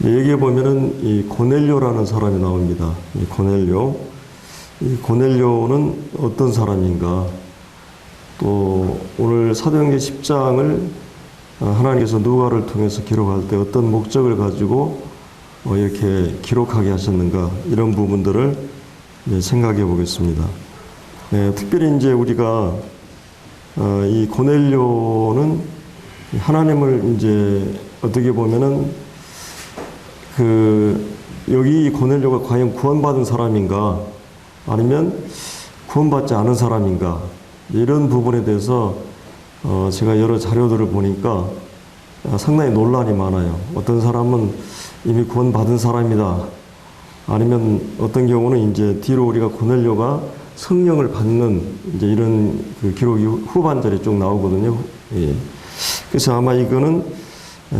여기에 보면은 이 고넬료라는 사람이 나옵니다. 이 고넬료. 이 고넬료는 어떤 사람인가? 또 오늘 사도행전 10장을 하나님께서 누가를 통해서 기록할 때 어떤 목적을 가지고 이렇게 기록하게 하셨는가? 이런 부분들을 생각해 보겠습니다. 특별히 이제 우리가 이 고넬료는 하나님을 이제 어떻게 보면은 여기 고넬료가 과연 구원받은 사람인가 아니면 구원받지 않은 사람인가 이런 부분에 대해서 제가 여러 자료들을 보니까 상당히 논란이 많아요. 어떤 사람은 이미 구원받은 사람이다. 아니면 어떤 경우는 이제 뒤로 우리가 고넬료가 성령을 받는 이제 이런 기록이 후반절에 쭉 나오거든요. 예. 그래서 아마 이거는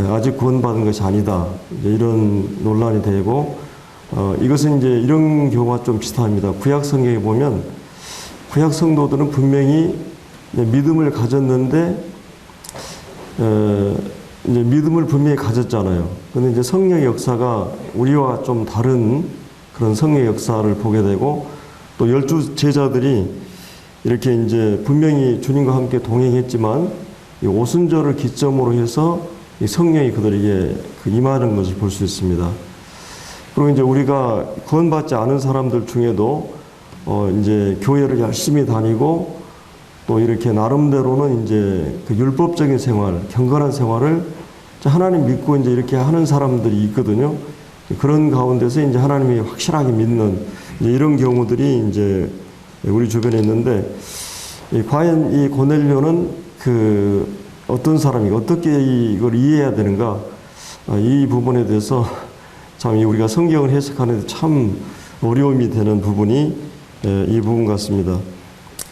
아직 구원받은 것이 아니다. 이런 논란이 되고, 이것은 이제 이런 경우가 좀 비슷합니다. 구약 성경에 보면 구약 성도들은 분명히 믿음을 가졌는데, 이제 믿음을 분명히 가졌잖아요. 근데 이제 성령의 역사가 우리와 좀 다른 그런 성령의 역사를 보게 되고, 또 12 제자들이 이렇게 이제 분명히 주님과 함께 동행했지만, 이 오순절을 기점으로 해서 이 성령이 그들에게 임하는 것을 볼 수 있습니다. 그리고 이제 우리가 구원받지 않은 사람들 중에도 이제 교회를 열심히 다니고 또 이렇게 나름대로는 이제 그 율법적인 생활, 경건한 생활을 하나님 믿고 이제 이렇게 하는 사람들이 있거든요. 그런 가운데서 이제 하나님이 확실하게 믿는 이제 이런 경우들이 이제 우리 주변에 있는데, 과연 이 고넬료는 어떤 사람이 어떻게 이걸 이해해야 되는가? 이 부분에 대해서 참 우리가 성경을 해석하는 데 참 어려움이 되는 부분이 이 부분 같습니다.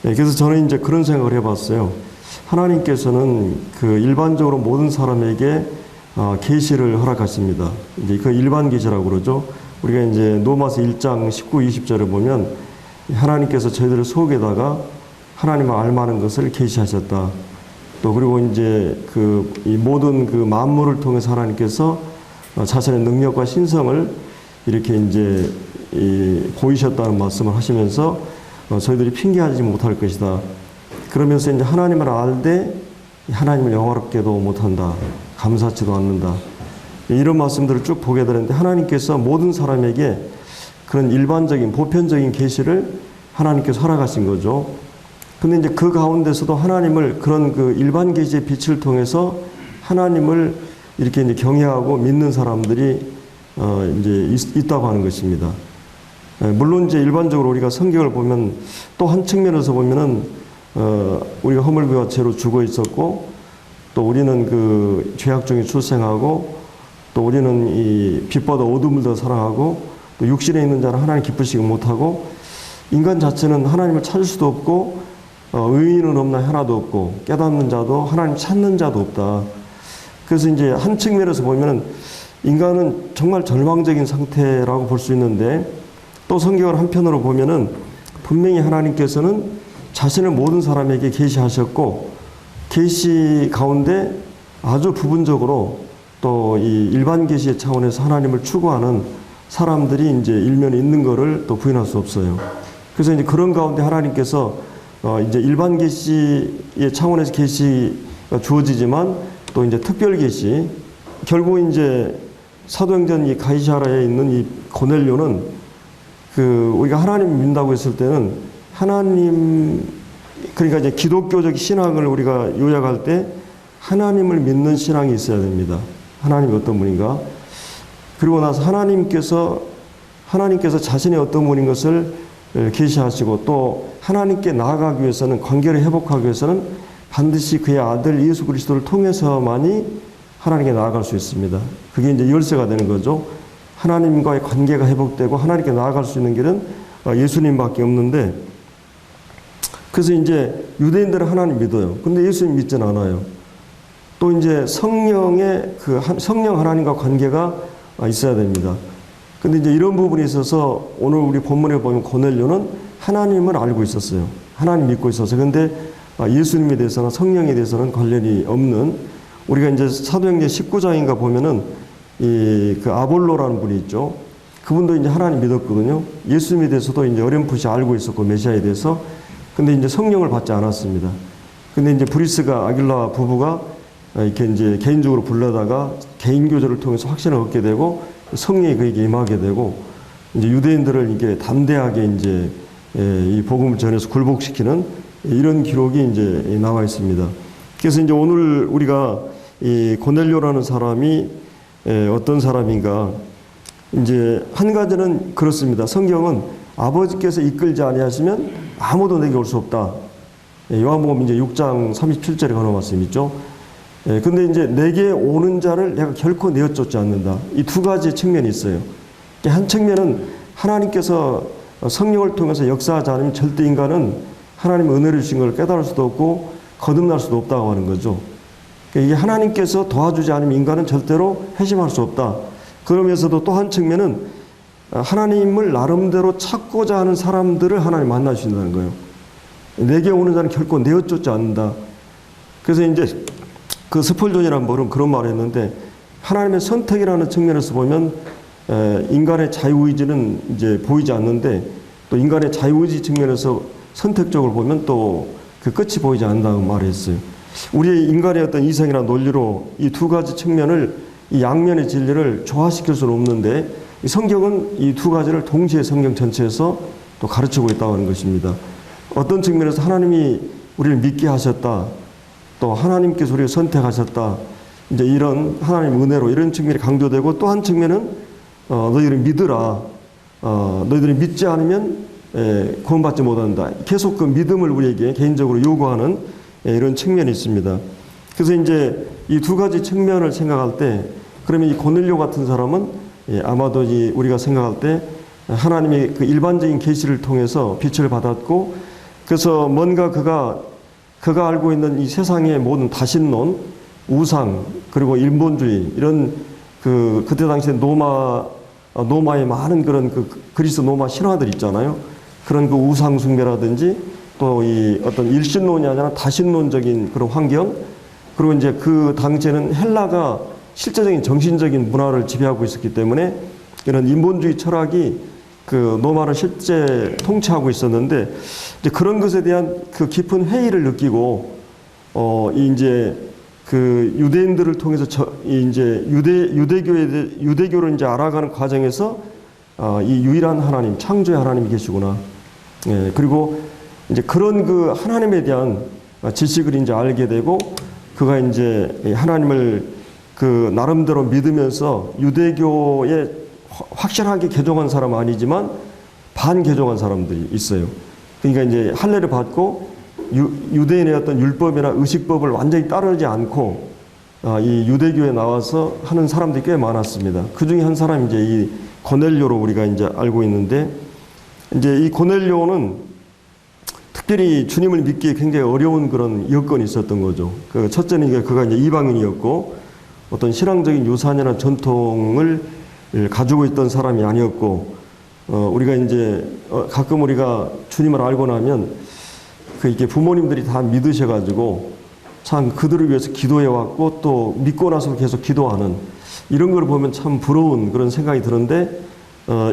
그래서 저는 이제 그런 생각을 해봤어요. 하나님께서는 일반적으로 모든 사람에게 계시를 허락하십니다. 이제 그 일반 계시라고 그러죠. 우리가 이제 로마서 1장 19, 20절에 보면 하나님께서 저희들 속에다가 하나님을 알만한 것을 계시하셨다. 또 그리고 이제 이 모든 만물을 통해서 하나님께서 자신의 능력과 신성을 이렇게 이제 보이셨다는 말씀을 하시면서 저희들이 핑계하지 못할 것이다. 그러면서 이제 하나님을 알되 하나님을 영화롭게도 못한다. 감사치도 않는다. 이런 말씀들을 쭉 보게 되는데, 하나님께서 모든 사람에게 그런 일반적인 보편적인 계시를 하나님께서 허락하신 거죠. 근데 이제 그 가운데서도 하나님을 그런 일반 계시의 빛을 통해서 하나님을 이렇게 이제 경외하고 믿는 사람들이 이제 있다고 하는 것입니다. 물론 이제 일반적으로 우리가 성경을 보면 또 한 측면에서 보면은 우리가 허물과 죄로 죽어 있었고, 또 우리는 죄악 중에 출생하고, 또 우리는 이 빛보다 어둠을 더 사랑하고, 또 육신에 있는 자는 하나님 기쁘시지 못하고, 인간 자체는 하나님을 찾을 수도 없고 의인은 없나 하나도 없고 깨닫는 자도 하나님 찾는 자도 없다. 그래서 이제 한 측면에서 보면은 인간은 정말 절망적인 상태라고 볼 수 있는데, 또 성경을 한편으로 보면은 분명히 하나님께서는 자신을 모든 사람에게 계시하셨고, 계시 가운데 아주 부분적으로 또 이 일반 계시의 차원에서 하나님을 추구하는 사람들이 이제 일면에 있는 것을 또 부인할 수 없어요. 그래서 이제 그런 가운데 하나님께서 이제 일반 계시의 차원에서 계시가 주어지지만 또 이제 특별 계시, 결국 이제 사도행전 이 가이사랴에 있는 이 고넬료는 우리가 하나님을 믿는다고 했을 때는 하나님, 그러니까 이제 기독교적 신앙을 우리가 요약할 때 하나님을 믿는 신앙이 있어야 됩니다. 하나님이 어떤 분인가? 그리고 나서 하나님께서 자신이 어떤 분인 것을 계시하시고, 또 하나님께 나아가기 위해서는, 관계를 회복하기 위해서는 반드시 그의 아들 예수 그리스도를 통해서만이 하나님께 나아갈 수 있습니다. 그게 이제 열쇠가 되는 거죠. 하나님과의 관계가 회복되고 하나님께 나아갈 수 있는 길은 예수님밖에 없는데, 그래서 이제 유대인들은 하나님 믿어요. 근데 예수님 믿지는 않아요. 또 이제 성령 하나님과 관계가 있어야 됩니다. 근데 이제 이런 부분에 있어서 오늘 우리 본문에 보면 고넬료는 하나님을 알고 있었어요. 하나님 믿고 있었어요. 근데 예수님에 대해서는, 성령에 대해서는 관련이 없는, 우리가 이제 사도행전 19장인가 보면은 그 아볼로라는 분이 있죠. 그분도 이제 하나님 믿었거든요. 예수님에 대해서도 이제 어렴풋이 알고 있었고, 메시아에 대해서. 근데 이제 성령을 받지 않았습니다. 근데 이제 브리스가 아길라 부부가 이렇게 이제 개인적으로 불러다가 개인 교제를 통해서 확신을 얻게 되고, 성령이 그에게 임하게 되고, 이제 유대인들을 이게 담대하게 이제 이 복음을 전해서 굴복시키는 이런 기록이 이제 나와 있습니다. 그래서 이제 오늘 우리가 이 고넬료라는 사람이 어떤 사람인가, 이제 한 가지는 그렇습니다. 성경은 아버지께서 이끌지 아니하시면 아무도 내게 올 수 없다. 요한복음 이제 6장 37절에 그런 말씀이 있죠. 근데 이제 내게 오는 자를 내가 결코 내어쫓지 않는다. 이 두 가지 측면이 있어요. 한 측면은 하나님께서 성령을 통해서 역사하지 않으면 절대 인간은 하나님의 은혜를 주신 걸 깨달을 수도 없고 거듭날 수도 없다고 하는 거죠. 이게 하나님께서 도와주지 않으면 인간은 절대로 회심할 수 없다. 그러면서도 또 한 측면은 하나님을 나름대로 찾고자 하는 사람들을 하나님 만나주신다는 거예요. 내게 오는 자는 결코 내어쫓지 않는다. 그래서 이제 그 스펄전이라는 분은 그런 말을 했는데, 하나님의 선택이라는 측면에서 보면 인간의 자유의지는 이제 보이지 않는데, 또 인간의 자유의지 측면에서 선택적으로 보면 또 그 끝이 보이지 않는다고 말했어요. 우리 인간의 어떤 이성이나 논리로 이 두 가지 측면을, 이 양면의 진리를 조화시킬 수는 없는데, 이 성경은 이 두 가지를 동시에 성경 전체에서 또 가르치고 있다고 하는 것입니다. 어떤 측면에서 하나님이 우리를 믿게 하셨다, 또 하나님께서 우리를 선택하셨다, 이제 이런 하나님 은혜로 이런 측면이 강조되고, 또 한 측면은 너희들이 믿으라, 너희들이 믿지 않으면 구원받지 못한다. 계속 그 믿음을 우리에게 개인적으로 요구하는 이런 측면이 있습니다. 그래서 이제 이 두 가지 측면을 생각할 때, 그러면 이 고넬료 같은 사람은 아마도 우리가 생각할 때 하나님의 그 일반적인 계시를 통해서 빛을 받았고, 그래서 뭔가 그가 알고 있는 이 세상의 모든 다신론, 우상, 그리고 일본주의, 이런 그때 당시에 노마의 많은 그런 그 그리스 노마 신화들 있잖아요. 그런 그 우상 숭배라든지, 또 이 어떤 일신론이 아니라 다신론적인 그런 환경, 그리고 이제 그 당시에는 헬라가 실제적인 정신적인 문화를 지배하고 있었기 때문에 이런 인본주의 철학이 그 노마를 실제 통치하고 있었는데, 이제 그런 것에 대한 그 깊은 회의를 느끼고, 이제 그 유대인들을 통해서 이제 유대교를 이제 알아가는 과정에서 이 유일한 하나님, 창조의 하나님이 계시구나. 그리고 이제 그런 그 하나님에 대한 지식을 이제 알게 되고, 그가 이제 하나님을 그 나름대로 믿으면서 유대교에 확실하게 개종한 사람은 아니지만 반개종한 사람들이 있어요. 그러니까 이제 할례를 받고 유대인의 어떤 율법이나 의식법을 완전히 따르지 않고 이 유대교에 나와서 하는 사람들이 꽤 많았습니다. 그 중에 한 사람이 이제 이 고넬료로 우리가 이제 알고 있는데, 이제 이 고넬료는 특별히 주님을 믿기에 굉장히 어려운 그런 여건이 있었던 거죠. 그 첫째는 그가 이제 이방인이었고, 어떤 신앙적인 유산이나 전통을 가지고 있던 사람이 아니었고, 우리가 이제 가끔 우리가 주님을 알고 나면 이게 부모님들이 다 믿으셔가지고 참 그들을 위해서 기도해왔고, 또 믿고 나서 계속 기도하는 이런 걸 보면 참 부러운 그런 생각이 드는데,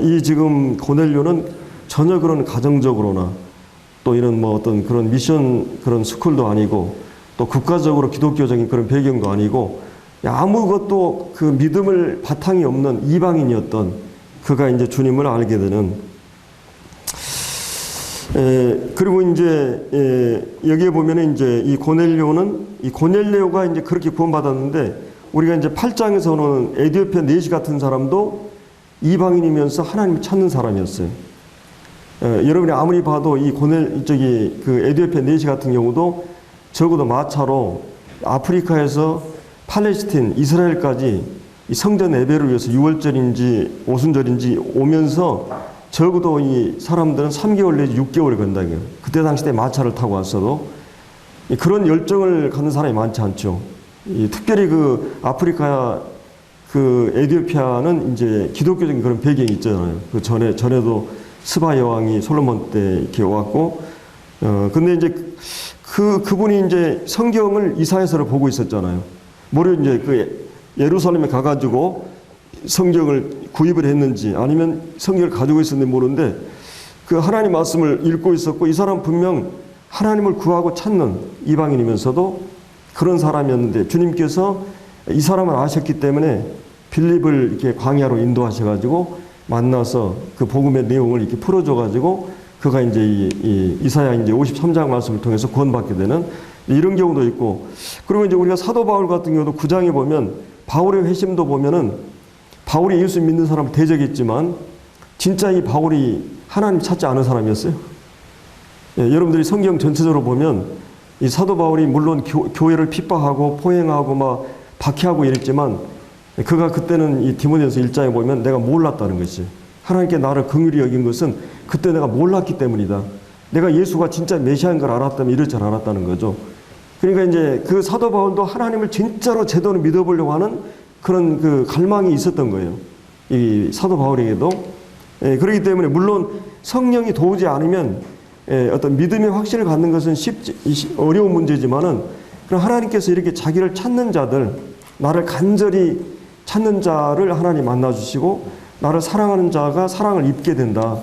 이 지금 고넬료는 전혀 그런 가정적으로나 또 이런 뭐 어떤 그런 미션 그런 스쿨도 아니고, 또 국가적으로 기독교적인 그런 배경도 아니고, 아무것도 그 믿음을 바탕이 없는 이방인이었던 그가 이제 주님을 알게 되는, 그리고 이제 여기에 보면은 이제 이 고넬료가 이제 그렇게 구원받았는데, 우리가 이제 8장에서는 에디오피아 내시 같은 사람도 이방인이면서 하나님을 찾는 사람이었어요. 여러분이 아무리 봐도 이 그 에디오피아 내시 같은 경우도 적어도 마차로 아프리카에서 팔레스틴, 이스라엘까지 이 성전 예배를 위해서 6월절인지 오순절인지 오면서 적어도 이 사람들은 3개월 내지 6개월이 걸린다고요. 그때 당시 때 마차를 타고 왔어도 그런 열정을 갖는 사람이 많지 않죠. 특별히 그 아프리카 그 에디오피아는 이제 기독교적인 그런 배경이 있잖아요. 그 전에도 스바 여왕이 솔로몬 때 이렇게 왔고, 근데 이제 그분이 이제 성경을 이사야서를 보고 있었잖아요. 무려 이제 그 예루살렘에 가가지고 성경을 구입을 했는지 아니면 성경을 가지고 있었는지 모르는데 그 하나님 말씀을 읽고 있었고 이 사람 분명 하나님을 구하고 찾는 이방인이면서도 그런 사람이었는데 주님께서 이 사람을 아셨기 때문에 빌립을 이렇게 광야로 인도하셔가지고 만나서 그 복음의 내용을 이렇게 풀어줘가지고 그가 이제 이사야 이제 53장 말씀을 통해서 구원받게 되는 이런 경우도 있고 그리고 이제 우리가 사도 바울 같은 경우도 9장에 보면 바울의 회심도 보면은 바울이 예수 믿는 사람을 대적했지만 진짜 이 바울이 하나님 찾지 않은 사람이었어요. 예, 여러분들이 성경 전체적으로 보면 이 사도 바울이 물론 교회를 핍박하고 포행하고 막 박해하고 이랬지만 그가 그때는 이 디모데전서 1장에 보면 내가 몰랐다는 것이 하나님께 나를 긍휼히 여긴 것은 그때 내가 몰랐기 때문이다. 내가 예수가 진짜 메시아인 걸 알았다면 이럴 줄 알았다는 거죠. 그러니까 이제 그 사도 바울도 하나님을 진짜로 제대로 믿어보려고 하는 그런 그 갈망이 있었던 거예요. 이 사도 바울에게도. 예, 그렇기 때문에 물론 성령이 도우지 않으면 어떤 믿음의 확신을 갖는 것은 어려운 문제지만은 그럼 하나님께서 이렇게 자기를 찾는 자들, 나를 간절히 찾는 자를 하나님 만나주시고 나를 사랑하는 자가 사랑을 입게 된다.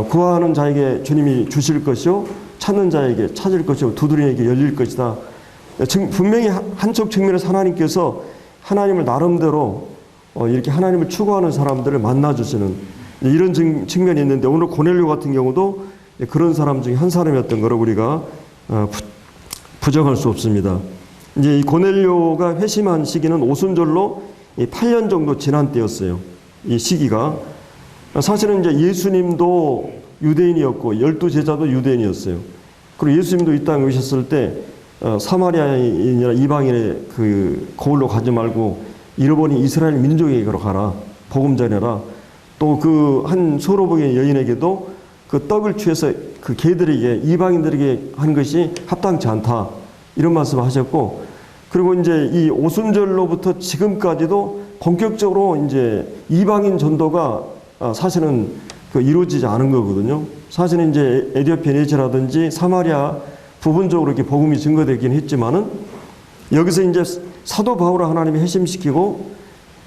구하는 자에게 주님이 주실 것이요 찾는 자에게 찾을 것이요 두드리에게 열릴 것이다. 분명히 한쪽 측면에서 하나님께서 하나님을 나름대로 이렇게 하나님을 추구하는 사람들을 만나주시는 이런 측면이 있는데 오늘 고넬료 같은 경우도 그런 사람 중에 한 사람이었던 거로 우리가 부정할 수 없습니다. 이제 이 고넬료가 회심한 시기는 오순절로 8년 정도 지난 때였어요. 이 시기가 사실은 이제 예수님도 유대인이었고 12제자도 유대인이었어요. 그리고 예수님도 이 땅에 오셨을 때 사마리아인이나 이방인의 그 거울로 가지 말고 잃어버린 이스라엘 민족에게로 가라. 복음 전해라. 또 그 한 소로복의 여인에게도 그 떡을 취해서 그 개들에게 이방인들에게 한 것이 합당치 않다. 이런 말씀을 하셨고 그리고 이제 이 오순절로부터 지금까지도 본격적으로 이제 이방인 전도가 사실은 그 이루어지지 않은 거거든요. 사실은 이제 에디오피아 내지라든지 사마리아 부분적으로 이렇게 복음이 증거되긴 했지만은 여기서 이제 사도 바울을 하나님이 회심시키고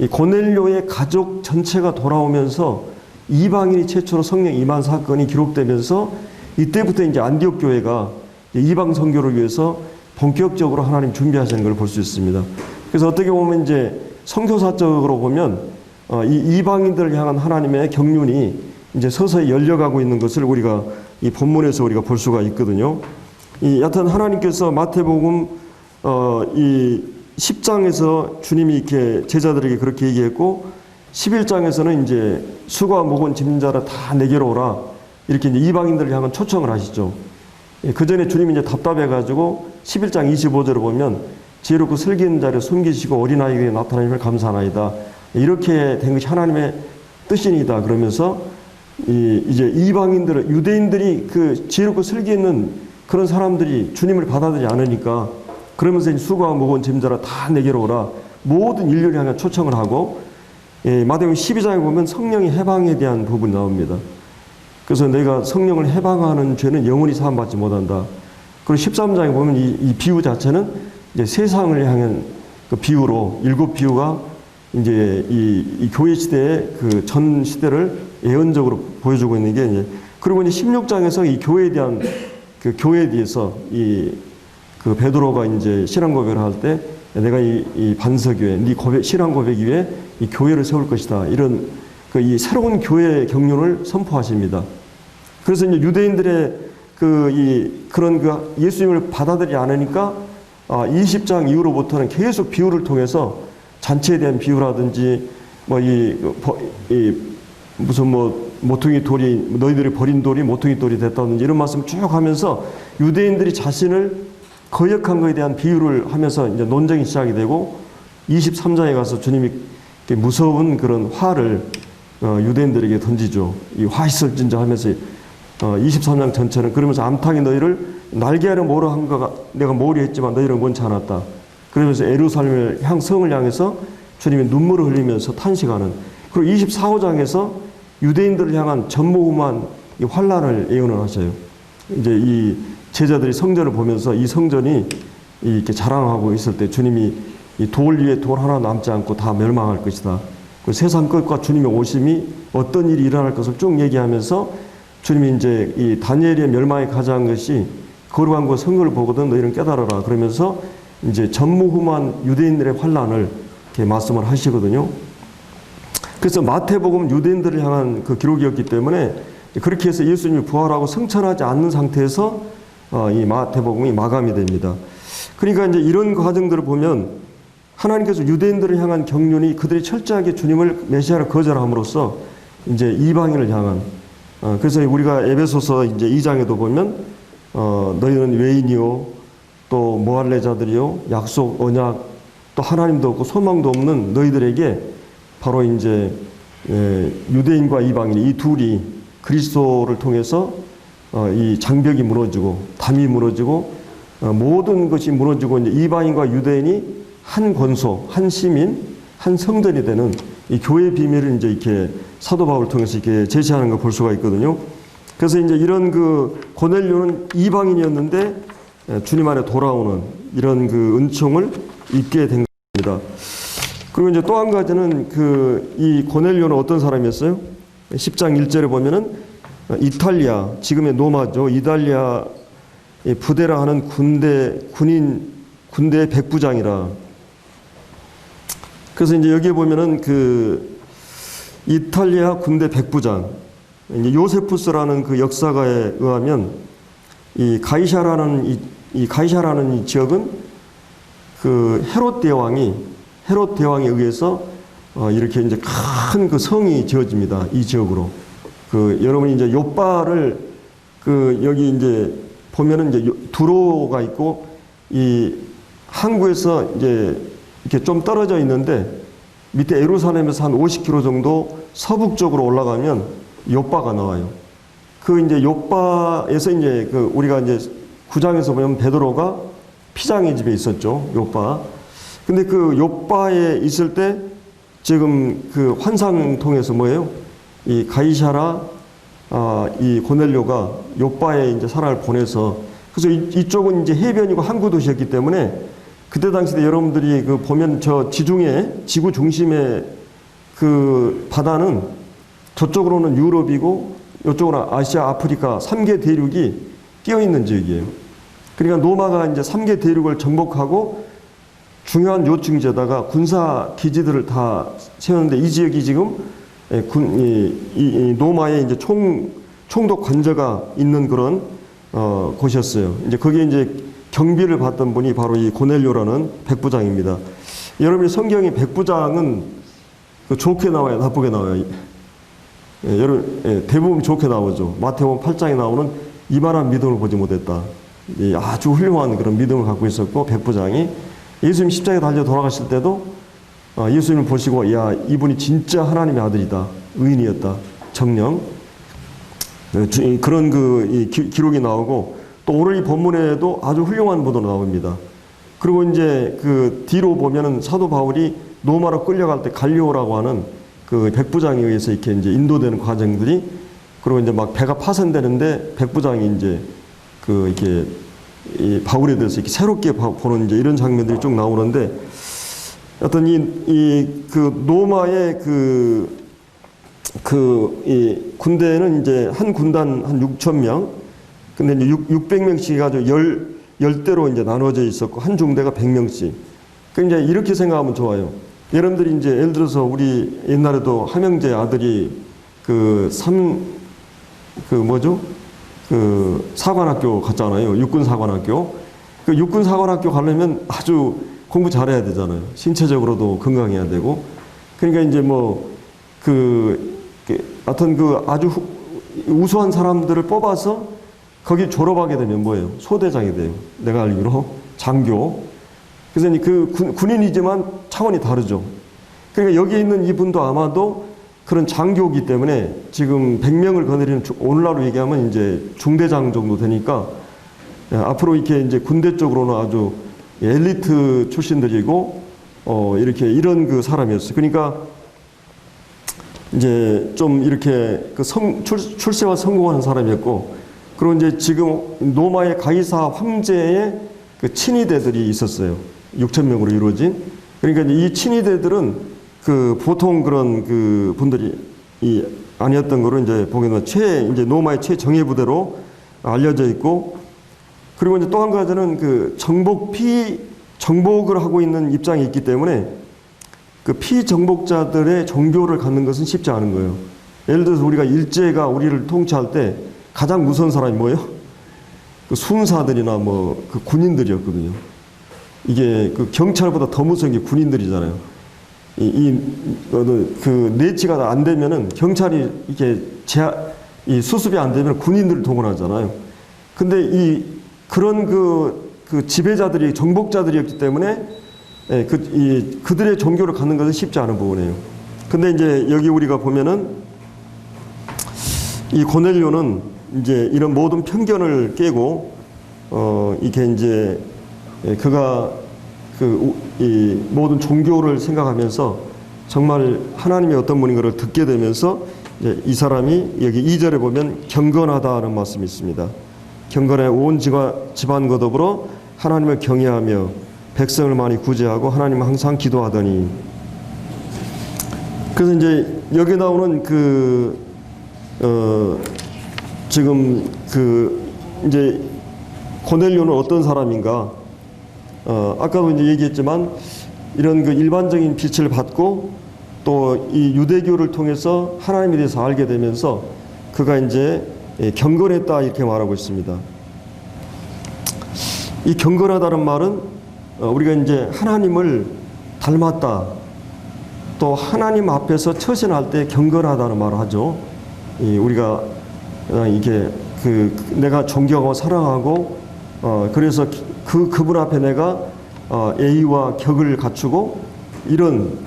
이 고넬료의 가족 전체가 돌아오면서 이방인이 최초로 성령 임한 사건이 기록되면서 이때부터 이제 안디옥 교회가 이방 선교를 위해서 본격적으로 하나님 준비하시는 걸 볼 수 있습니다. 그래서 어떻게 보면 이제 선교사적으로 보면 이 이방인들을 향한 하나님의 경륜이 이제 서서히 열려가고 있는 것을 우리가 이 본문에서 우리가 볼 수가 있거든요. 여하튼 하나님께서 마태복음 이 10장에서 주님이 이렇게 제자들에게 그렇게 얘기했고 11장에서는 이제 수고와 무거운 짐진 자라 다 내게로 오라 이렇게 이제 이방인들을 향한 초청을 하시죠. 그 전에 주님이 이제 답답해가지고 11장 25절을 보면 지혜롭고 슬기 있는 자를 숨기시고 어린아이에게 나타나심을 감사하나이다. 이렇게 된 것이 하나님의 뜻이니다. 그러면서 이제 이방인들은 유대인들이 그 지혜롭고 슬기 있는 그런 사람들이 주님을 받아들이지 않으니까 그러면서 수고와 무거운 짐자라 다 내게로 오라. 모든 인류를 향해 초청을 하고 마태복음 12장에 보면 성령의 해방에 대한 부분이 나옵니다. 그래서 내가 성령을 해방하는 죄는 영원히 사함받지 못한다. 그리고 13장에 보면 이 비유 자체는 이제 세상을 향한 그 비유로 7 비유가 이제 이 교회 시대의 그 전 시대를 예언적으로 보여주고 있는 게 이제 그리고 이제 16장에서 이 교회에 대한 그 교회에 대해서 그 베드로가 이제 신앙 고백을 할 때 내가 이 반석 위에 네 신앙 고백 위에 이 교회를 세울 것이다. 이런 이 새로운 교회의 경륜을 선포하십니다. 그래서 이제 유대인들의 그런 예수님을 받아들이지 않으니까 20장 이후로부터는 계속 비유를 통해서 잔치에 대한 비유라든지 무슨 모퉁이 돌이 너희들이 버린 돌이 모퉁이 돌이 됐다든지 이런 말씀 쭉 하면서 유대인들이 자신을 거역한 것에 대한 비유를 하면서 이제 논쟁이 시작이 되고 23장에 가서 주님이 무서운 그런 화를 유대인들에게 던지죠. 이 화 있을 진저 하면서 23장 전체는 그러면서 암탉이 너희를 날개하려 뭐로 한 거가 내가 뭐리 했지만 너희는 원치 않았다. 그러면서 예루살렘을 성을 향해서 주님이 눈물을 흘리면서 탄식하는 그리고 24호장에서 유대인들을 향한 전무후무한 이 환란을 예언을 하셔요. 이제 이 제자들이 성전을 보면서 이 성전이 이렇게 자랑하고 있을 때 주님이 이 돌 위에 돌 하나 남지 않고 다 멸망할 것이다. 그 세상 끝과 주님의 오심이 어떤 일이 일어날 것을 쭉 얘기하면서 주님이 이제 이 다니엘의 멸망에 가져간 것이 거룩한 것 선거를 보거든 너희는 깨달아라. 그러면서 이제 전무후무한 유대인들의 환란을 이렇게 말씀을 하시거든요. 그래서 마태복음 유대인들을 향한 그 기록이었기 때문에 그렇게 해서 예수님이 부활하고 승천하지 않는 상태에서 이 마태복음이 마감이 됩니다. 그러니까 이제 이런 과정들을 보면 하나님께서 유대인들을 향한 경륜이 그들이 철저하게 주님을 메시아를 거절함으로써 이제 이방인을 향한 그래서 우리가 에베소서 이제 2장에도 보면 너희는 외인이요 또 모할래 자들이요 약속 언약 또 하나님도 없고 소망도 없는 너희들에게 바로 이제 유대인과 이방인 이 둘이 그리스도를 통해서 이 장벽이 무너지고 담이 무너지고 모든 것이 무너지고 이제 이방인과 유대인이 한 권소, 한 시민, 한 성전이 되는 이 교회의 비밀을 이제 이렇게 사도 바울을 통해서 이렇게 제시하는 걸 볼 수가 있거든요. 그래서 이제 이런 그 고넬료는 이방인이었는데 주님 안에 돌아오는 이런 그 은총을 입게 된 겁니다. 그리고 이제 또 한 가지는 그 이 고넬료는 어떤 사람이었어요? 10장 1절에 보면은 이탈리아, 지금의 노마죠. 이탈리아 부대라 하는 군대의 백부장이라. 그래서 이제 여기에 보면은 그 이탈리아 군대 백부장, 이제 요세푸스라는 그 역사가에 의하면 이 가이샤라는 이 지역은 그 헤롯 대왕에 의해서 이렇게 이제 큰 그 성이 지어집니다. 이 지역으로. 그 여러분이 이제 욥바를 그 여기 이제 보면은 이제 두로가 있고 이 항구에서 이제 이렇게 좀 떨어져 있는데 밑에 예루살렘에서 한 50km 정도 서북쪽으로 올라가면 욥바가 나와요. 그 이제 욥바에서 이제 그 우리가 이제 9장에서 보면 베드로가 피장의 집에 있었죠. 욥바. 근데 그 욥바에 있을 때 지금 그 환상 통해서 뭐예요? 이 가이샤라 이 고넬료가 욥바에 이제 사람을 보내서 그래서 이쪽은 이제 해변이고 항구 도시였기 때문에 그때 당시 때 여러분들이 그 보면 저 지구 중심의 그 바다는 저쪽으로는 유럽이고 이쪽으로는 아시아, 아프리카 3개 대륙이 끼어 있는 지역이에요. 그러니까 로마가 이제 3개 대륙을 정복하고 중요한 요충지에다가 군사 기지들을 다 세웠는데 이 지역이 지금 로마의 이제 총독 관저가 있는 그런 곳이었어요. 이제 거기에 이제 경비를 받던 분이 바로 이 고넬료라는 백부장입니다. 여러분이 성경에 백부장은 그 좋게 나와요, 나쁘게 나와요? 대부분 좋게 나오죠. 마태복음 8장에 나오는 이만한 믿음을 보지 못했다. 아주 훌륭한 그런 믿음을 갖고 있었고 백부장이 예수님 십자가에 달려 돌아가실 때도 예수님을 보시고 야 이분이 진짜 하나님의 아들이다. 의인이었다. 정령. 그런 그 기록이 나오고 또 오늘 이 본문에도 아주 훌륭한 보도로 나옵니다. 그리고 이제 그 뒤로 보면은 사도 바울이 로마로 끌려갈 때 갈리오라고 하는 그 백부장에 의해서 이렇게 이제 인도되는 과정들이 그리고 이제 막 배가 파손되는데 백부장이 이제 그 이렇게 이 바울에 대해서 이렇게 새롭게 보는 이제 이런 장면들이 쭉 나오는데 어떤 그 로마의 이 군대는 이제 한 군단 한 6,000명 근데 이제 600명씩 해가지고 열대로 이제 나눠져 있었고 한 중대가 100명씩. 그러니까 이제 이렇게 생각하면 좋아요. 여러분들이 이제 예를 들어서 우리 옛날에도 함영재 아들이 그 사관학교 갔잖아요. 육군사관학교. 그 육군사관학교 가려면 아주 공부 잘해야 되잖아요. 신체적으로도 건강해야 되고. 그러니까 이제 하여튼 아주 우수한 사람들을 뽑아서 거기 졸업하게 되면 뭐예요? 소대장이 돼요. 내가 알기로 장교. 그래서 그 군인이지만 차원이 다르죠. 그러니까 여기 있는 이분도 아마도 그런 장교이기 때문에 지금 100명을 거느리는 오늘날로 얘기하면 이제 중대장 정도 되니까 앞으로 이렇게 이제 군대 쪽으로는 아주 엘리트 출신들이고 이렇게 이런 그 사람이었어요. 그러니까 이제 좀 이렇게 그 출세와 성공하는 사람이었고 그리고 이제 지금 로마의 가이사 황제의 그 친위대들이 있었어요. 6,000명으로 이루어진. 그러니까 이 친위대들은 그 보통 그런 그 분들이 아니었던 거로 이제 보게 되면 이제 노마의 최정예 부대로 알려져 있고, 그리고 이제 또 한 가지는 그 정복을 하고 있는 입장이 있기 때문에 그 피정복자들의 종교를 갖는 것은 쉽지 않은 거예요. 예를 들어서 우리가 일제가 우리를 통치할 때 가장 무서운 사람이 뭐예요? 그 순사들이나 뭐 그 군인들이었거든요. 이게 그 경찰보다 더 무서운 게 군인들이잖아요. 그 내치가 안 되면은 경찰이 이게 이 수습이 안 되면 군인들을 동원하잖아요. 근데 그런 그 지배자들이 정복자들이었기 때문에 그들의 종교를 갖는 것은 쉽지 않은 부분이에요. 근데 이제 여기 우리가 보면은 이 고넬료는 이제 이런 모든 편견을 깨고 이게 이제 그가 이 모든 종교를 생각하면서 정말 하나님이 어떤 분인가를 듣게 되면서 이제 이 사람이 여기 2절에 보면 경건하다는 말씀이 있습니다. 경건해 온 집안과 더불어 하나님을 경외하며 백성을 많이 구제하고 하나님을 항상 기도하더니. 그래서 이제 여기 나오는 지금 이제 고넬료는 어떤 사람인가? 아까도 이제 얘기했지만 이런 그 일반적인 빛을 받고 또 이 유대교를 통해서 하나님에 대해서 알게 되면서 그가 이제 경건했다 이렇게 말하고 있습니다. 이 경건하다는 말은 우리가 이제 하나님을 닮았다, 또 하나님 앞에서 처신할 때 경건하다는 말을 하죠. 우리가 이게 내가 존경하고 사랑하고 그래서 그분 앞에 내가 예의와 격을 갖추고 이런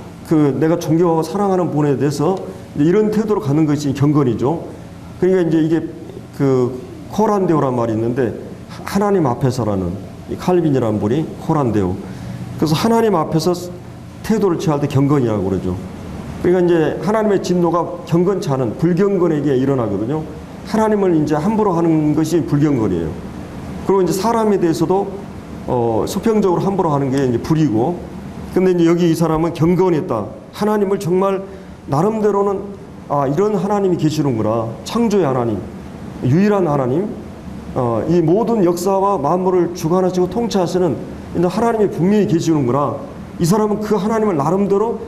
내가 존경하고 사랑하는 분에 대해서 이런 태도로 가는 것이 경건이죠. 그러니까 이제 이게 코란데오란 말이 있는데 하나님 앞에서라는 이 칼빈이라는 분이 코란데오. 그래서 하나님 앞에서 태도를 취할 때 경건이라고 그러죠. 그러니까 이제 하나님의 진노가 경건치 않은 불경건에게 일어나거든요. 하나님을 이제 함부로 하는 것이 불경건이에요. 그리고 이제 사람에 대해서도 수평적으로 함부로 하는 게 이제 불이고, 근데 이제 여기 이 사람은 경건했다. 하나님을 정말 나름대로는 이런 하나님이 계시는구나. 창조의 하나님, 유일한 하나님, 이 모든 역사와 만물을 주관하시고 통치하시는 하나님이 분명히 계시는구나. 이 사람은 그 하나님을 나름대로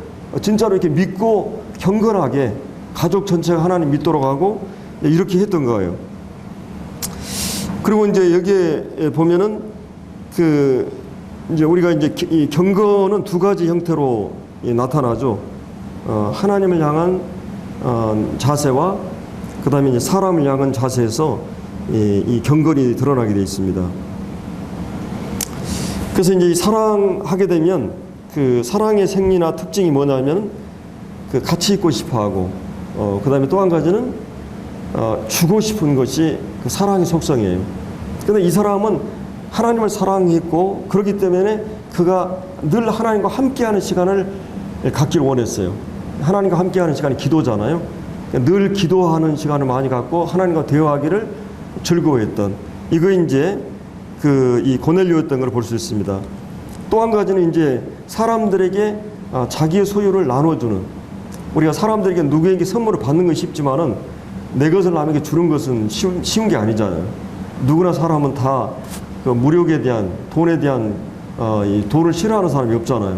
진짜로 이렇게 믿고 경건하게 가족 전체가 하나님 믿도록 하고 이렇게 했던 거예요. 그리고 이제 여기에 보면은 이제 우리가 이제 이 경건은 두 가지 형태로 나타나죠. 하나님을 향한 자세와 그다음에 이제 사람을 향한 자세에서 이 경건이 드러나게 되어 있습니다. 그래서 이제 사랑하게 되면 그 사랑의 생리나 특징이 뭐냐면 같이 있고 싶어하고 그다음에 또 한 가지는 주고 싶은 것이 그 사랑의 속성이에요. 그런데 이 사람은 하나님을 사랑했고 그렇기 때문에 그가 늘 하나님과 함께하는 시간을 갖기를 원했어요. 하나님과 함께하는 시간이 기도잖아요. 늘 기도하는 시간을 많이 갖고 하나님과 대화하기를 즐거워했던 이거 이제 이 고넬료였던 걸 볼 수 있습니다. 또 한 가지는 이제 사람들에게 자기의 소유를 나눠주는, 우리가 사람들에게 누구에게 선물을 받는 건 쉽지만은 내 것을 남에게 주는 것은 쉬운 게 아니잖아요. 누구나 사람은 다 무력에 대한, 돈에 대한 이 돈을 싫어하는 사람이 없잖아요.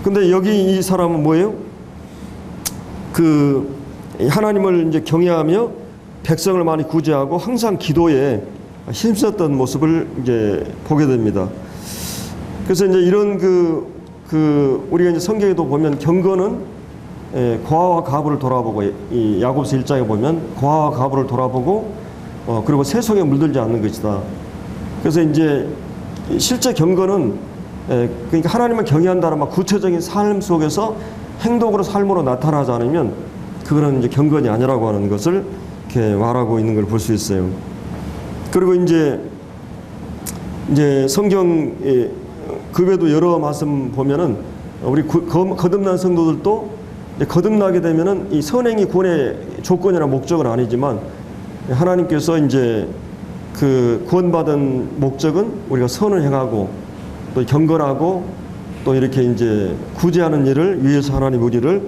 근데 여기 이 사람은 뭐예요? 하나님을 이제 경외하며 백성을 많이 구제하고 항상 기도에 힘썼던 모습을 이제 보게 됩니다. 그래서 이제 이런 우리가 이제 성경에도 보면 경건은 고아와 가부를 돌아보고, 이 야고보서 1장에 보면 고아와 가부를 돌아보고 그리고 세속에 물들지 않는 것이다. 그래서 이제 실제 경건은 그러니까 하나님을 경외한다는 막 구체적인 삶 속에서 행동으로 삶으로 나타나지 않으면 그거는 이제 경건이 아니라고 하는 것을 이렇게 말하고 있는 걸 볼 수 있어요. 그리고 이제 성경 그 외에도 여러 말씀 보면은 우리 거듭난 성도들도 거듭나게 되면은 이 선행이 구원의 조건이나 목적은 아니지만 하나님께서 이제 구원받은 목적은 우리가 선을 행하고 또 경건하고 또 이렇게 이제 구제하는 일을 위해서 하나님 우리를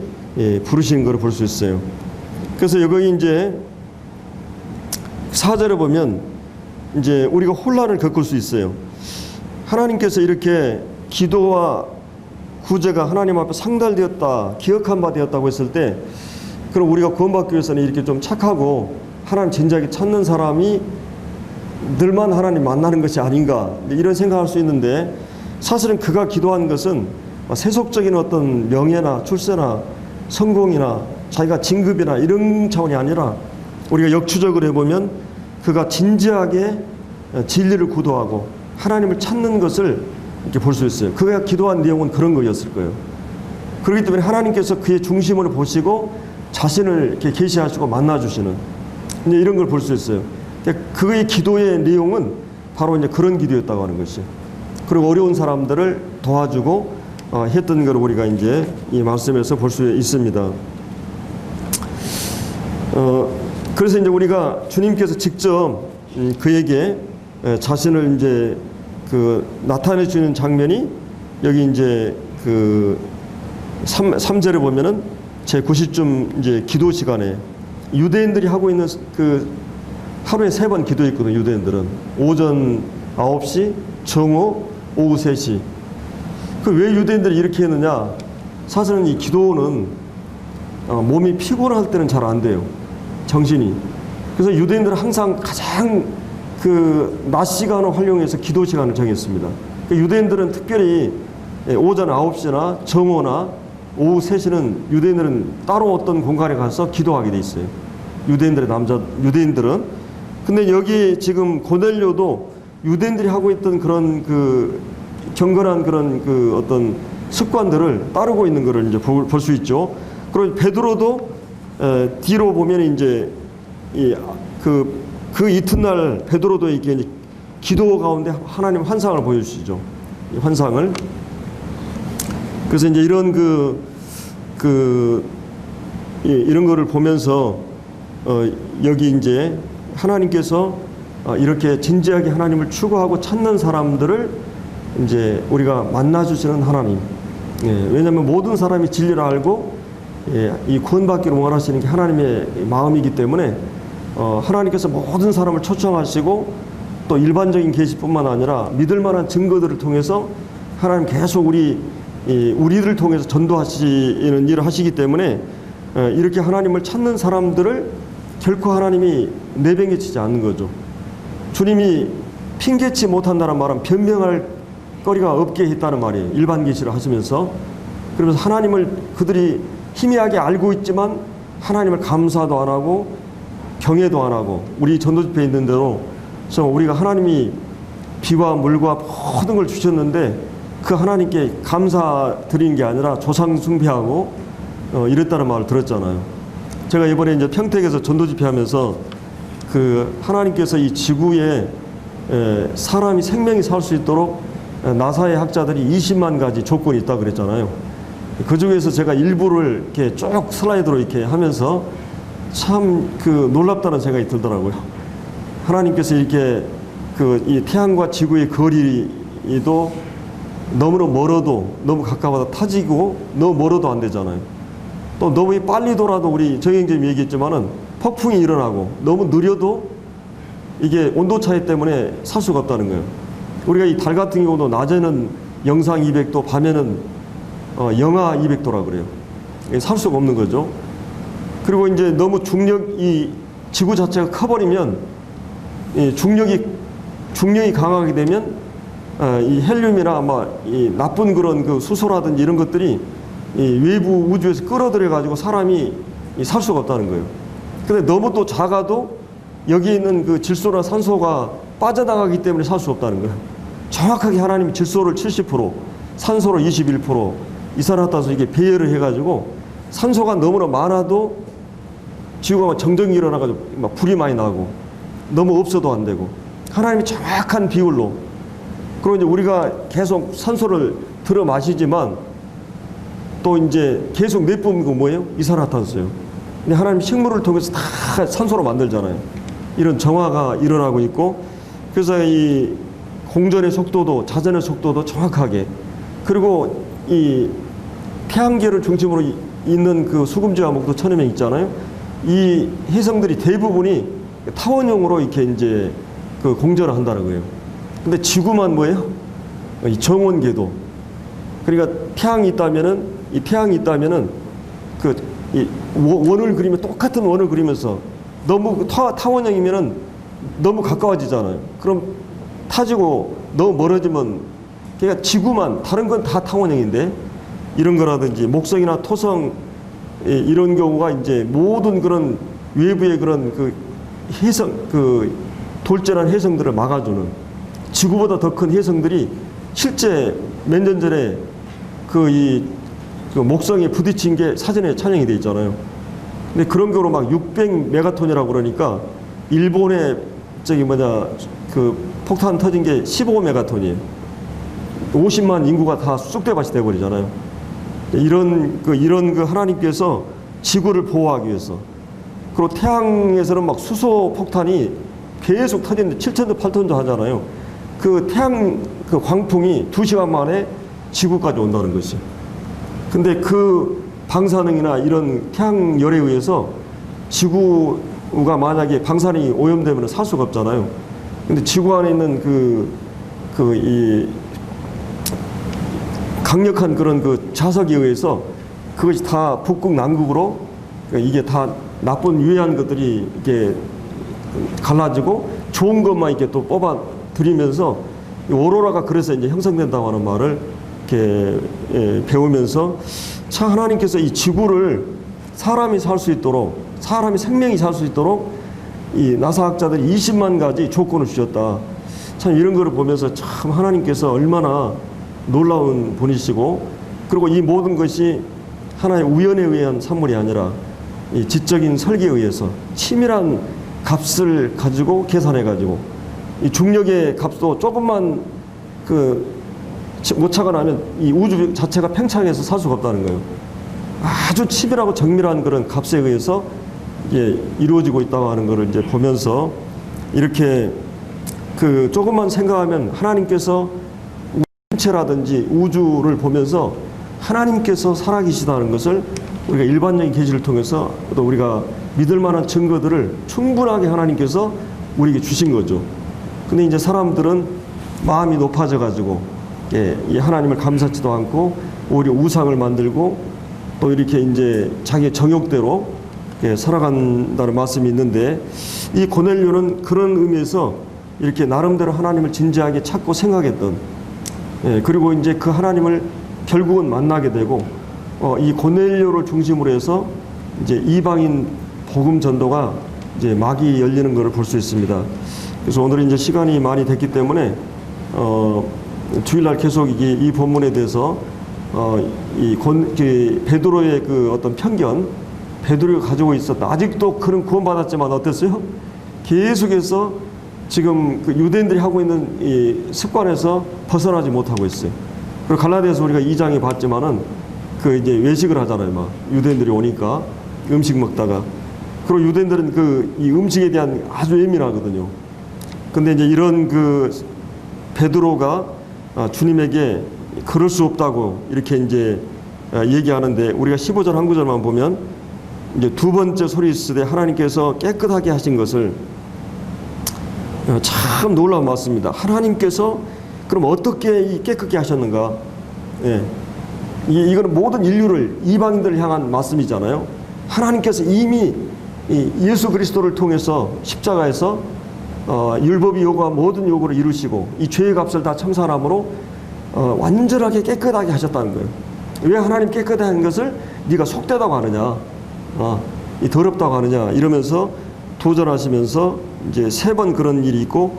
부르신 걸 볼 수 있어요. 그래서 여기 이제 4절에 보면 이제 우리가 혼란을 겪을 수 있어요. 하나님께서 이렇게 기도와 구제가 하나님 앞에 상달되었다, 기억한 바 되었다고 했을 때, 그럼 우리가 구원받기 위해서는 이렇게 좀 착하고 하나님 진작에 찾는 사람이 늘만 하나님 만나는 것이 아닌가, 이런 생각할 수 있는데, 사실은 그가 기도한 것은 세속적인 어떤 명예나 출세나 성공이나 자기가 진급이나 이런 차원이 아니라, 우리가 역추적으로 해보면 그가 진지하게 진리를 구도하고 하나님을 찾는 것을 이렇게 볼 수 있어요. 그가 기도한 내용은 그런 거였을 거예요. 그렇기 때문에 하나님께서 그의 중심을 보시고 자신을 이렇게 계시하시고 만나주시는 이제 이런 걸 볼 수 있어요. 그의 기도의 내용은 바로 이제 그런 기도였다고 하는 것이에요. 그리고 어려운 사람들을 도와주고 했던 걸 우리가 이제 이 말씀에서 볼 수 있습니다. 그래서 이제 우리가 주님께서 직접 그에게 자신을 이제 나타내 주는 장면이 여기 이제 3절에 보면은 제 90쯤 이제 기도 시간에 유대인들이 하고 있는 하루에 3번 기도했거든요. 유대인들은 오전 9시, 정오, 오후 3시. 왜 유대인들이 이렇게 했느냐? 사실은 이 기도는 몸이 피곤할 때는 잘 안 돼요. 정신이. 그래서 유대인들은 항상 가장 낮 시간을 활용해서 기도 시간을 정했습니다. 유대인들은 특별히 오전 9시나 정오나 오후 3시는 유대인들은 따로 어떤 공간에 가서 기도하게 돼 있어요. 유대인들은. 근데 여기 지금 고넬료도 유대인들이 하고 있던 그런 경건한 그런 어떤 습관들을 따르고 있는 것을 이제 볼 수 있죠. 그리고 베드로도 뒤로 보면 이제 그 이튿날 베드로도 이렇게 기도 가운데 하나님 환상을 보여주시죠. 이 환상을. 그래서 이제 이런 이런 거를 보면서 여기 이제 하나님께서 이렇게 진지하게 하나님을 추구하고 찾는 사람들을 이제 우리가 만나주시는 하나님. 왜냐하면 모든 사람이 진리를 알고 이 구원받기를 원하시는 게 하나님의 마음이기 때문에 하나님께서 모든 사람을 초청하시고 또 일반적인 계시뿐만 아니라 믿을 만한 증거들을 통해서 하나님 계속 우리들을 통해서 전도하시는 일을 하시기 때문에 이렇게 하나님을 찾는 사람들을 결코 하나님이 내팽개치지 않는 거죠. 주님이 핑계치 못한다는 말은 변명할 거리가 없게 했다는 말이에요. 일반 계시를 하시면서. 그러면서 하나님을 그들이 희미하게 알고 있지만 하나님을 감사도 안 하고 경외도 안 하고, 우리 전도집회에 있는 대로 우리가 하나님이 비와 물과 모든 걸 주셨는데 그 하나님께 감사드리는 게 아니라 조상 숭배하고 이랬다는 말을 들었잖아요. 제가 이번에 이제 평택에서 전도집회 하면서 하나님께서 이 지구에 사람이 생명이 살 수 있도록 나사의 학자들이 20만 가지 조건이 있다고 그랬잖아요. 그 중에서 제가 일부를 이렇게 쭉 슬라이드로 이렇게 하면서 참 놀랍다는 생각이 들더라고요. 하나님께서 이렇게 이 태양과 지구의 거리도 너무나 멀어도 너무 가까워도 타지고 너무 멀어도 안 되잖아요. 또 너무 빨리 돌아도 우리 정영재님이 얘기했지만은 폭풍이 일어나고 너무 느려도 이게 온도 차이 때문에 살 수가 없다는 거예요. 우리가 이 달 같은 경우도 낮에는 영상 200도, 밤에는 영하 200도라 그래요. 살 수가 없는 거죠. 그리고 이제 너무 이 지구 자체가 커버리면 이 중력이 강하게 되면 이 헬륨이나 이 나쁜 그런 수소라든지 이런 것들이 이 외부 우주에서 끌어들여 가지고 사람이 살 수가 없다는 거예요. 근데 너무 또 작아도 여기 있는 질소나 산소가 빠져나가기 때문에 살 수 없다는 거예요. 정확하게 하나님이 질소를 70%, 산소를 21% 이산화탄소 이게 배열을 해가지고 산소가 너무나 많아도 지구가 정전이 일어나가지고 막 불이 많이 나고 너무 없어도 안 되고 하나님이 정확한 비율로. 그리고 이제 우리가 계속 산소를 들어 마시지만 또 이제 계속 내뿜는 거 뭐예요? 이산화탄소예요. 근데 하나님 식물을 통해서 다 산소로 만들잖아요. 이런 정화가 일어나고 있고, 그래서 이 공전의 속도도 자전의 속도도 정확하게, 그리고 이 태양계를 중심으로 있는 그 수금지와 목도 천해명 있잖아요. 이 혜성들이 대부분이 타원형으로 이렇게 이제 그 공전을 한다는 거예요. 근데 지구만 뭐예요? 이 정원궤도. 그러니까 태양이 있다면은 그 이 원을 그리면 똑같은 원을 그리면서 너무 타원형이면은 너무 가까워지잖아요. 그럼 타지고 너무 멀어지면 그러니까 지구만 다른 건 다 타원형인데 이런 거라든지 목성이나 토성 이런 경우가 이제 모든 그런 외부의 그런 그 혜성 그 돌진한 혜성들을 막아주는 지구보다 더 큰 혜성들이 실제 몇 년 전에 그 목성에 부딪힌 게 사진에 촬영이 돼 있잖아요. 근데 그런 거로 막 600메가톤이라고 그러니까 일본의 그 폭탄 터진 게 15메가톤이에요. 50만 인구가 다 쑥대밭이 돼버리잖아요. 이런 그 하나님께서 지구를 보호하기 위해서 그리고 태양에서는 막 수소 폭탄이 계속 터지는데 7톤도 8톤도 하잖아요. 그 태양 그 광풍이 2시간 만에 지구까지 온다는 것이. 근데 그 방사능이나 이런 태양열에 의해서 지구가 만약에 방사능이 오염되면 살 수가 없잖아요. 근데 지구 안에 있는 이 강력한 그런 그 자석에 의해서 그것이 다 북극 남극으로 이게 다 나쁜 유해한 것들이 이렇게 갈라지고 좋은 것만 이렇게 또 뽑아 들이면서 오로라가 그래서 이제 형성된다고 하는 말을 이렇게 배우면서 참 하나님께서 이 지구를 사람이 살 수 있도록 사람이 생명이 살 수 있도록 이 나사학자들이 20만 가지 조건을 주셨다. 참 이런 거를 보면서 참 하나님께서 얼마나 놀라운 분이시고 그리고 이 모든 것이 하나의 우연에 의한 산물이 아니라 이 지적인 설계에 의해서 치밀한 값을 가지고 계산해 가지고 이 중력의 값도 조금만 그 오차가 나면 이 우주 자체가 팽창해서 살 수가 없다는 거예요. 아주 치밀하고 정밀한 그런 값에 의해서 이게 이루어지고 있다고 하는 것을 이제 보면서 이렇게 그 조금만 생각하면 하나님께서 천체라든지 우주를 보면서 하나님께서 살아계시다는 것을 우리가 일반적인 계시를 통해서 또 우리가 믿을 만한 증거들을 충분하게 하나님께서 우리에게 주신 거죠. 근데 이제 사람들은 마음이 높아져 가지고 이 하나님을 감사치도 않고 오히려 우상을 만들고 또 이렇게 이제 자기의 정욕대로 살아간다는 말씀이 있는데 이 고넬료는 그런 의미에서 이렇게 나름대로 하나님을 진지하게 찾고 생각했던 그리고 이제 그 하나님을 결국은 만나게 되고 이 고넬료를 중심으로 해서 이제 이방인 복음 전도가 이제 막이 열리는 것을 볼 수 있습니다. 그래서 오늘은 이제 시간이 많이 됐기 때문에 주일날 계속 이 본문에 대해서 베드로의 그 어떤 편견, 베드로가 가지고 있었다. 아직도 그런 구원받았지만 어땠어요? 계속해서 지금 그 유대인들이 하고 있는 이 습관에서 벗어나지 못하고 있어요. 그리고 갈라디아서 우리가 2장에 봤지만은 그 이제 외식을 하잖아요. 막 유대인들이 오니까 음식 먹다가 그리고 유대인들은 그 이 음식에 대한 아주 예민하거든요. 근데 이제 이런 그 베드로가 주님에게 그럴 수 없다고 이렇게 이제 얘기하는데 우리가 15절 한 구절만 보면 이제 두 번째 소리시되 하나님께서 깨끗하게 하신 것을 참 놀라운 말씀입니다. 하나님께서 그럼 어떻게 이 깨끗게 하셨는가? 이거는 모든 인류를 이방인들을 향한 말씀이잖아요. 하나님께서 이미 예수 그리스도를 통해서 십자가에서 율법이 요구한 모든 요구를 이루시고 이 죄의 값을 다 청산함으로 완전하게 깨끗하게 하셨다는 거예요. 왜 하나님 깨끗하게 한 것을 네가 속되다고 하느냐, 이 더럽다고 하느냐 이러면서 도전하시면서 이제 3번 그런 일이 있고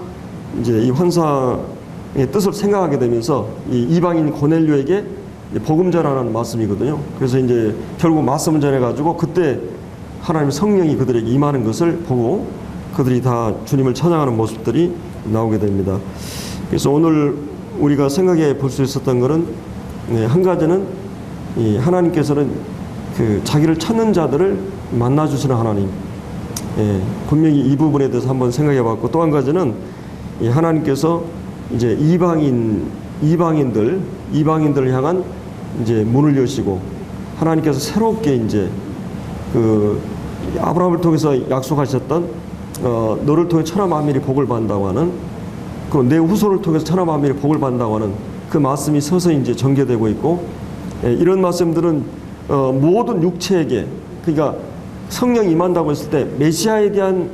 이제 이 환상의 뜻을 생각하게 되면서 이 이방인 고넬료에게 복음 전하는 말씀이거든요. 그래서 이제 결국 말씀을 전해가지고 그때 하나님 성령이 그들에게 임하는 것을 보고 그들이 다 주님을 찬양하는 모습들이 나오게 됩니다. 그래서 오늘 우리가 생각해 볼 수 있었던 것은 한 가지는 이 하나님께서는 그 자기를 찾는 자들을 만나주시는 하나님. 분명히 이 부분에 대해서 한번 생각해 봤고 또 한 가지는 이 하나님께서 이제 이방인들을 향한 이제 문을 여시고 하나님께서 새롭게 이제 그 아브라함을 통해서 약속하셨던 너를 통해 천하 만민이 복을 받는다고 하는 그 내 후손을 통해서 천하 만민이 복을 받는다고 하는 그 말씀이 서서히 이제 전개되고 있고 이런 말씀들은 모든 육체에게 그러니까 성령 임한다고 했을 때 메시아에 대한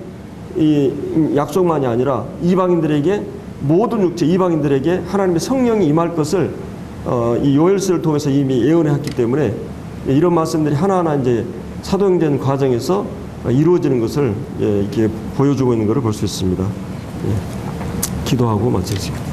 이 약속만이 아니라 이방인들에게 모든 육체 이방인들에게 하나님의 성령이 임할 것을 이 요엘서를 통해서 이미 예언했기 때문에 이런 말씀들이 하나하나 이제 사도행전 과정에서 이루어지는 것을 이렇게 보여주고 있는 것을 볼 수 있습니다. 기도하고 마치겠습니다.